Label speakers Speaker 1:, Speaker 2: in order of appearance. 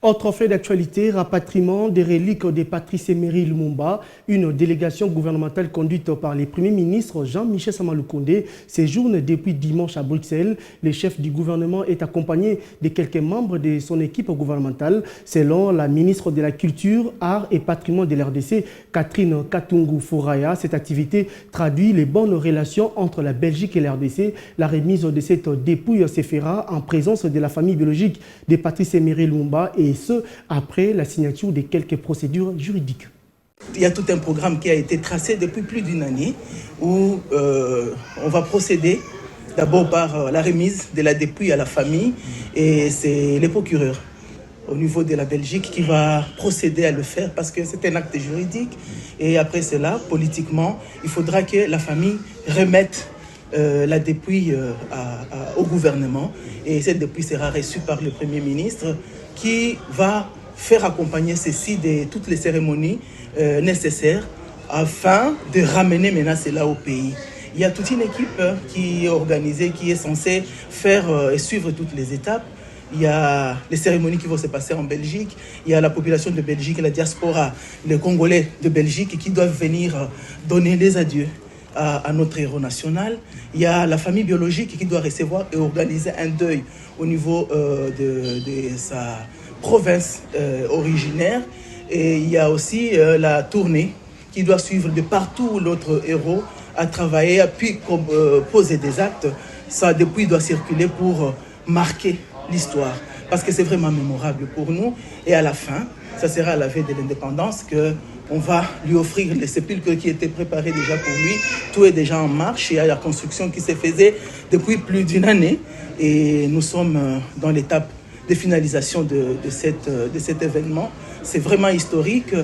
Speaker 1: Autre fait d'actualité, rapatriement des reliques de Patrice Emery Lumumba. Une délégation gouvernementale conduite par les premiers ministres Jean-Michel Sama-Lukonde séjourne depuis dimanche à Bruxelles. Le chef du gouvernement est accompagné de quelques membres de son équipe gouvernementale. Selon la ministre de la Culture, Arts et Patrimoine de l'RDC, Catherine Katungu-Fouraya, cette activité traduit les bonnes relations entre la Belgique et l'RDC. La remise de cette dépouille se fera en présence de la famille biologique de Patrice Emery Lumumba et ce, après la signature de quelques procédures juridiques.
Speaker 2: Il y a tout un programme qui a été tracé depuis plus d'une année où on va procéder d'abord par la remise de la dépouille à la famille et c'est les procureurs au niveau de la Belgique qui va procéder à le faire parce que c'est un acte juridique et après cela, politiquement, il faudra que la famille remette la dépouille au gouvernement et cette dépouille sera reçue par le Premier ministre qui va faire accompagner ceci de toutes les cérémonies nécessaires afin de ramener maintenant cela au pays. Il y a toute une équipe qui est organisée, qui est censée faire et suivre toutes les étapes. Il y a les cérémonies qui vont se passer en Belgique, il y a la population de Belgique, la diaspora, les Congolais de Belgique qui doivent venir donner les adieux à notre héros national. Il y a la famille biologique qui doit recevoir et organiser un deuil au niveau de sa province originaire. Et il y a aussi la tournée qui doit suivre de partout où notre héros a travaillé, a pu poser des actes. Ça, depuis, doit circuler pour marquer l'histoire. Parce que c'est vraiment mémorable pour nous. Et à la fin, ça sera à la veille de l'indépendance qu'on va lui offrir les sépulcres qui étaient préparés déjà pour lui. Tout est déjà en marche. Il y a la construction qui se faisait depuis plus d'une année. Et nous sommes dans l'étape de finalisation de cet événement. C'est vraiment historique.